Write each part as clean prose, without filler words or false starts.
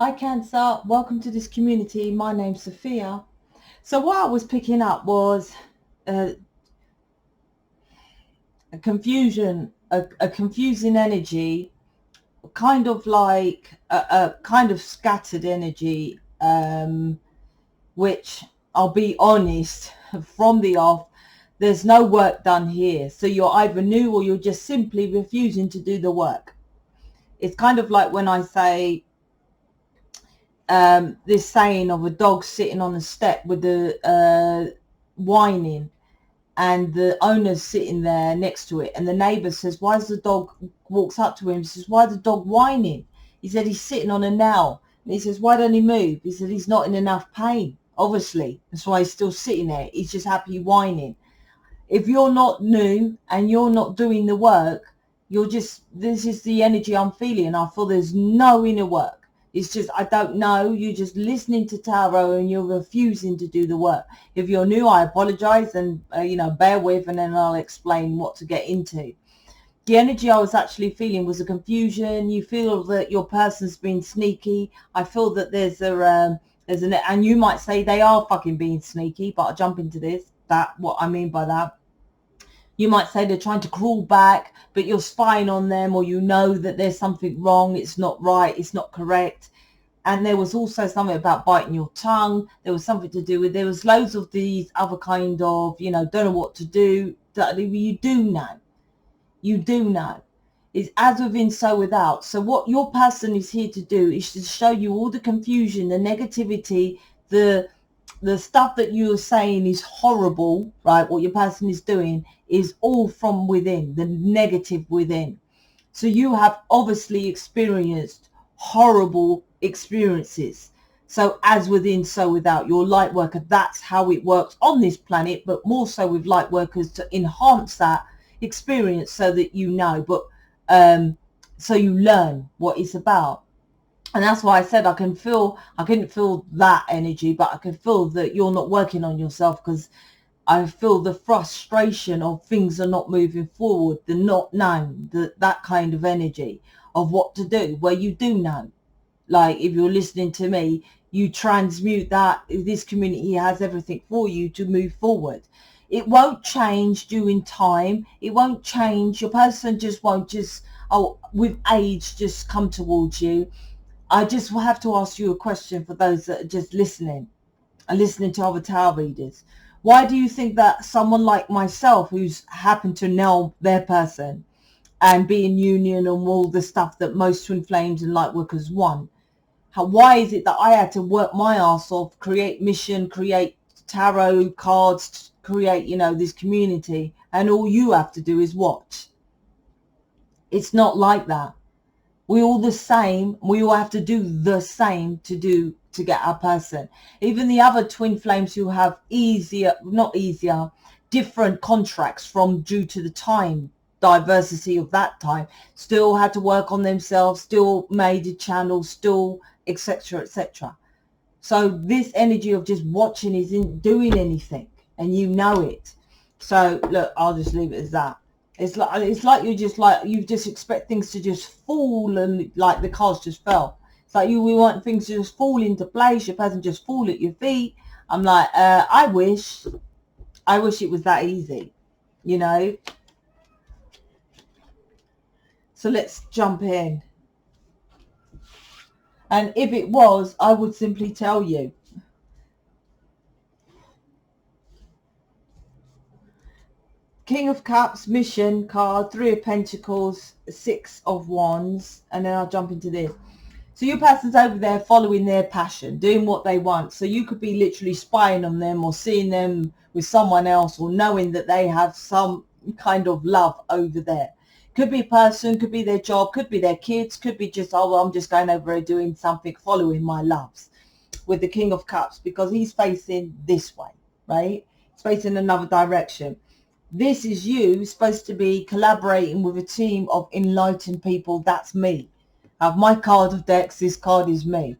Hi Cancer, welcome to this community. My name's Sophia. So what I was picking up was a confusion, a confusing energy, kind of like a kind of scattered energy, which I'll be honest, from the off, there's no work done here. So you're either new or you're just simply refusing to do the work. It's kind of like when I say, this saying of a dog sitting on a step with the whining, and the owner's sitting there next to it, and the neighbour says, why is the dog, walks up to him, says, why is the dog whining? He said, he's sitting on a nail. And he says, why don't he move? He said, he's not in enough pain, obviously, that's why he's still sitting there, he's just happy whining. If you're not new and you're not doing the work, you're just, this is the energy I'm feeling. I feel there's no inner work. It's just, I don't know. You're just listening to tarot and you're refusing to do the work. If you're new, I apologize, and, bear with, and then I'll explain what to get into. The energy I was actually feeling was a confusion. You feel that your person's been sneaky. I feel that there's and you might say they are fucking being sneaky, but I'll jump into this. That, what I mean by that. You might say they're trying to crawl back, but you're spying on them, or you know that there's something wrong, it's not right, it's not correct. And there was also something about biting your tongue. There was something to do with, there was loads of these other kind of, don't know what to do. You do know. You do know. It's as within, so without. So what your person is here to do is to show you all the confusion, the negativity, the stuff that you're saying is horrible, right? What your person is doing is all from within, the negative within. So you have obviously experienced horrible experiences. So as within, so without. Your light worker, that's how it works on this planet, but more so with light workers to enhance that experience so that you know, but so you learn what it's about. And that's why I said I couldn't feel that energy, but I can feel that you're not working on yourself, because I feel the frustration of things are not moving forward, the not known, that kind of energy of what to do, where you do know. Like if you're listening to me, you transmute that. This community has everything for you to move forward. It won't change during time. It won't change. Your person just won't just, with age, just come towards you. I just have to ask you a question for those that are just listening and listening to other tarot readers. Why do you think that someone like myself, who's happened to know their person and be in union and all the stuff that most twin flames and light workers want, why is it that I had to work my ass off, create mission, create tarot cards, create, this community, and all you have to do is watch? It's not like that. We're all the same. We all have to do the same to get our person. Even the other twin flames who have different contracts from due to the time, diversity of that time, still had to work on themselves, still made a channel, still etc, etc. So this energy of just watching isn't doing anything, and you know it. So look, I'll just leave it as that. It's like you just expect things to just fall, and like the cards just fell. It's like we want things to just fall into place. Your person just fall at your feet. I'm like, I wish it was that easy, So let's jump in. And if it was, I would simply tell you. King of Cups, mission card, 3 of Pentacles, 6 of Wands, and then I'll jump into this. So your person's over there following their passion, doing what they want. So you could be literally spying on them, or seeing them with someone else, or knowing that they have some kind of love over there. Could be a person, could be their job, could be their kids, could be just, I'm just going over there doing something, following my loves. With the King of Cups, because he's facing this way, right? He's facing another direction. This is you supposed to be collaborating with a team of enlightened people. That's me. I have my card of decks. This card is me.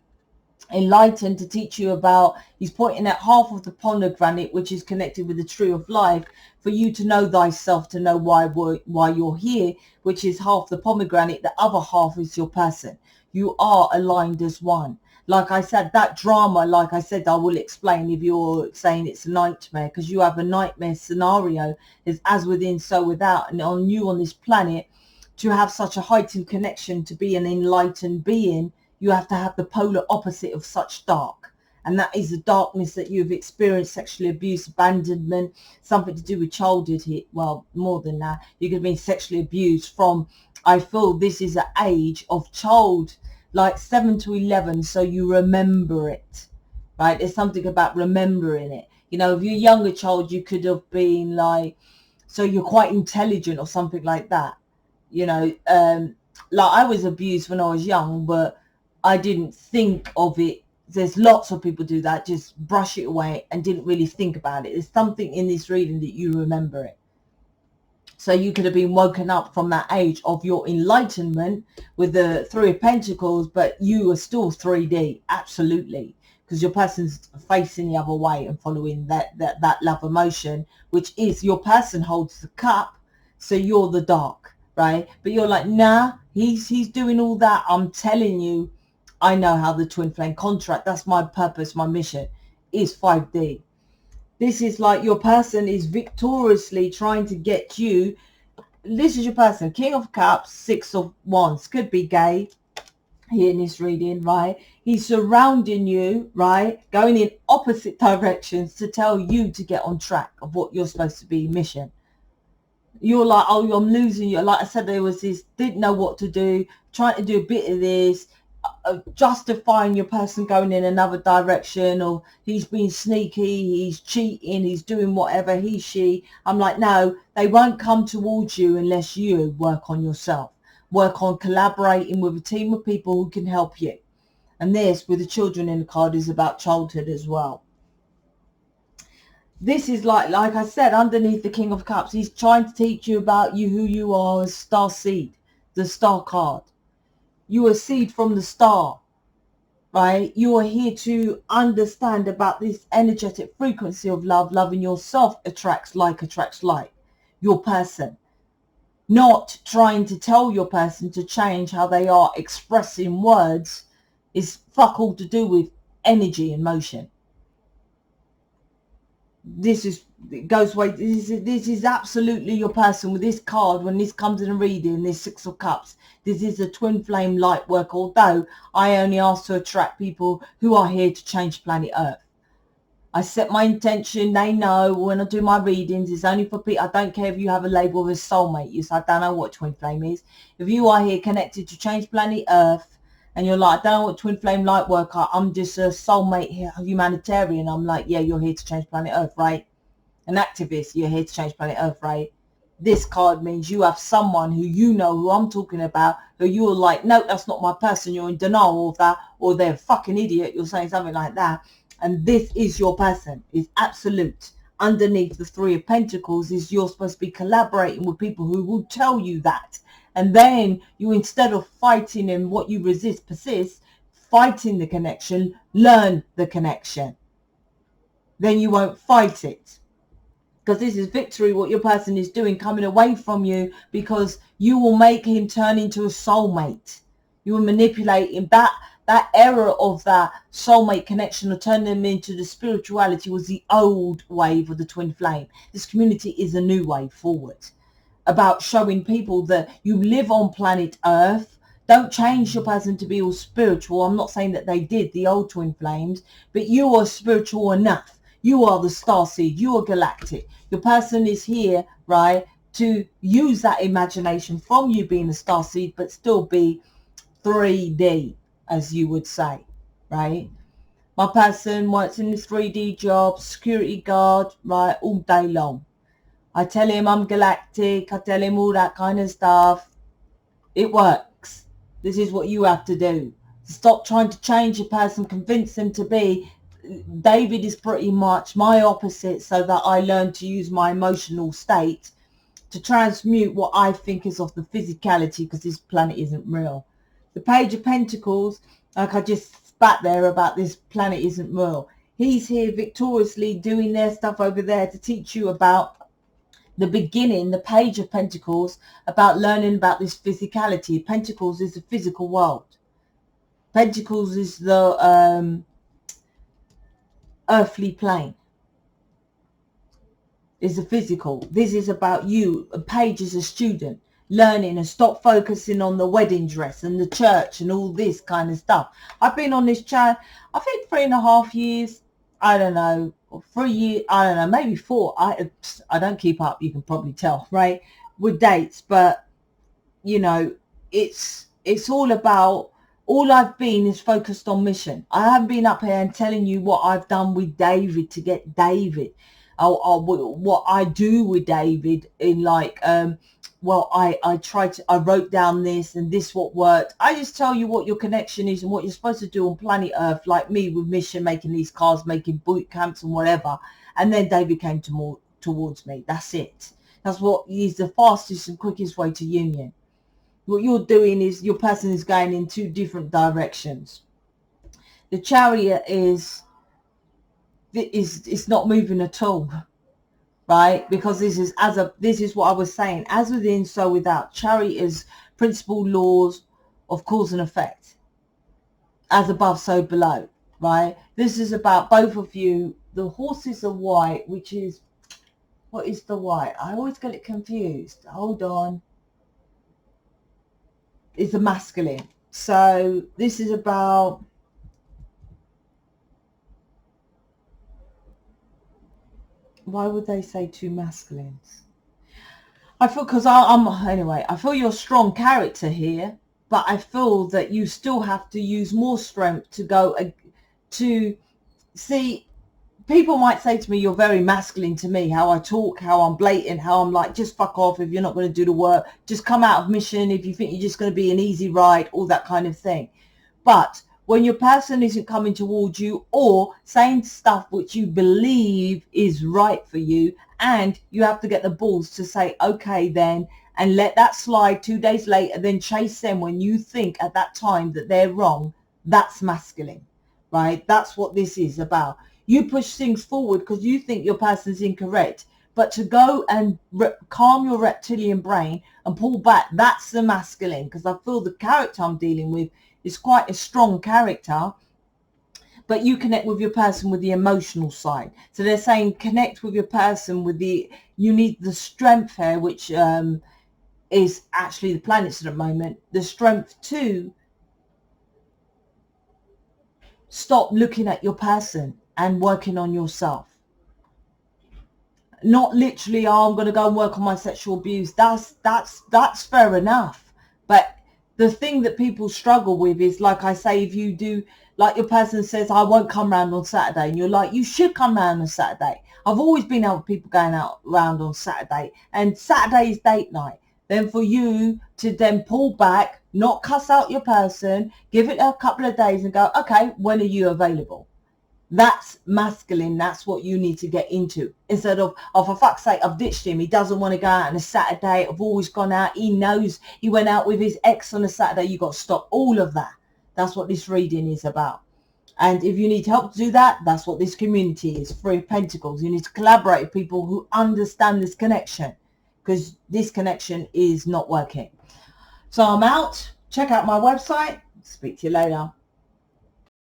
Enlightened, to teach you about, he's pointing at half of the pomegranate, which is connected with the tree of life, for you to know thyself, to know why you're here, which is half the pomegranate. The other half is your person. You are aligned as one. like I said, that drama, like I said, I will explain if you're saying it's a nightmare, because you have a nightmare scenario is as within, so without. And on you on this planet, to have such a heightened connection, to be an enlightened being, you have to have the polar opposite of such dark. And that is the darkness that you've experienced, sexual abuse, abandonment, something to do with childhood here. Well, more than that, you could have been sexually abused from, I feel this is an age of child, like 7 to 11. So you remember it, right? There's something about remembering it. You know, if you're a younger child, you could have been like, so you're quite intelligent or something like that. You know, like I was abused when I was young, but I didn't think of it. There's lots of people do that, just brush it away and didn't really think about it. There's something in this reading that you remember it. So you could have been woken up from that age of your enlightenment with the Three of Pentacles, but you are still 3D, absolutely, because your person's facing the other way and following that love emotion, which is your person holds the cup, so you're the dark, right? But you're like, nah, he's doing all that. I'm telling you, I know how the twin flame contract. That's my purpose. My mission is 5D. This is like your person is victoriously trying to get you. This is your person. King of Cups, Six of Wands. Could be gay here in this reading, right? He's surrounding you, right? Going in opposite directions to tell you to get on track of what you're supposed to be, mission. You're like, oh, I'm losing you. Like I said, there was this, didn't know what to do, trying to do a bit of this, justifying your person going in another direction, or he's being sneaky, he's cheating, he's doing whatever, she. I'm like, no, they won't come towards you unless you work on yourself, work on collaborating with a team of people who can help you. And this, with the children in the card, is about childhood as well. This is like I said, underneath the King of Cups, he's trying to teach you about you, who you are as Starseed, the star card. You are seed from the star, right? You are here to understand about this energetic frequency of love. Loving yourself attracts like, your person. Not trying to tell your person to change how they are expressing words is fuck all to do with energy and motion. This is, it goes away. This is absolutely your person with this card. When this comes in a reading, this Six of Cups, this is a twin flame light work. Although I only ask to attract people who are here to change planet Earth. I set my intention. They know when I do my readings, it's only for people. I don't care if you have a label of a soulmate. Yes, I don't know what twin flame is. If you are here connected to change planet Earth, and you're like, I don't know what twin flame light worker, I'm just a soulmate here, humanitarian. I'm like, yeah, you're here to change planet Earth, right? An activist, you're here to change planet Earth, right? This card means you have someone who you know, who I'm talking about, who you're like, no, that's not my person. You're in denial of that, or they're a fucking idiot. You're saying something like that. And this is your person. It's absolute. Underneath the Three of Pentacles is you're supposed to be collaborating with people who will tell you that. And then you, instead of fighting and what you resist persists, fighting the connection, learn the connection. Then you won't fight it. Because this is victory, what your person is doing, coming away from you, because you will make him turn into a soulmate. You will manipulate him. That error of that soulmate connection, or turn them into the spirituality, was the old wave of the twin flame. This community is a new way forward, about showing people that you live on planet Earth. Don't change your person to be all spiritual. I'm not saying that they did, the old twin flames, but you are spiritual enough. You are the Starseed. You are galactic. Your person is here, right, to use that imagination from you being a Starseed, but still be 3D, as you would say, right? My person works in this 3D job, security guard, right, all day long. I tell him I'm galactic. I tell him all that kind of stuff. It works. This is what you have to do. Stop trying to change a person, convince them to be. David is pretty much my opposite, so that I learn to use my emotional state to transmute what I think is of the physicality, because this planet isn't real. The Page of Pentacles, like I just spat there about this planet isn't real. He's here victoriously doing their stuff over there to teach you about the beginning, the Page of Pentacles, about learning about this physicality. Pentacles is the physical world. Pentacles is the earthly plane. Is the physical. This is about you. A Page is a student learning and stop focusing on the wedding dress and the church and all this kind of stuff. I've been on this channel, I think 3.5 years. I don't know, or 3 years. I don't know, maybe 4. I don't keep up. You can probably tell, right, with dates. But you know, it's all about. All I've been is focused on mission. I haven't been up here and telling you what I've done with David to get David. Or what I do with David in like, well, I wrote down this and this what worked. I just tell you what your connection is and what you're supposed to do on planet Earth, like me with mission, making these cards, making boot camps and whatever. And then David came towards me. That's it. That's what is the fastest and quickest way to union. What you're doing is your person is going in 2 different directions. The Chariot is not moving at all, right? Because this is what I was saying, as within so without. Chariot is principle, laws of cause and effect, as above so below, right? This is about both of you. The horses are white, which is, what is the white? I always get it confused. Hold on. It's the masculine. So this is about, why would they say 2 masculines? I feel, because anyway, I feel you're a strong character here, but I feel that you still have to use more strength to go to see. People might say to me, you're very masculine to me, how I talk, how I'm blatant, how I'm like, just fuck off if you're not going to do the work, just come out of mission if you think you're just going to be an easy ride, all that kind of thing. But when your person isn't coming towards you or saying stuff which you believe is right for you, and you have to get the balls to say, okay then, and let that slide 2 days later, then chase them when you think at that time that they're wrong, that's masculine, right? That's what this is about. You push things forward because you think your person's incorrect, but to go and calm your reptilian brain and pull back, that's the masculine. Because I feel the character I'm dealing with is quite a strong character, but you connect with your person with the emotional side. So they're saying connect with your person with the, you need the strength here, which is actually the planets at the moment, the strength to stop looking at your person and working on yourself. Not literally, oh, I'm going to go and work on my sexual abuse. That's fair enough. But the thing that people struggle with is, like I say, if you do, like your person says, I won't come round on Saturday. And you're like, you should come round on Saturday. I've always been out with people going out round on Saturday. And Saturday is date night. Then for you to then pull back, not cuss out your person, give it a couple of days and go, okay, when are you available? That's masculine. That's what you need to get into. Instead of, oh, for fuck's sake, I've ditched him. He doesn't want to go out on a Saturday. I've always gone out. He knows he went out with his ex on a Saturday. You got to stop all of that. That's what this reading is about. And if you need help to do that, that's what this community is. 3 of Pentacles. You need to collaborate with people who understand this connection, because this connection is not working. So I'm out. Check out my website. Speak to you later.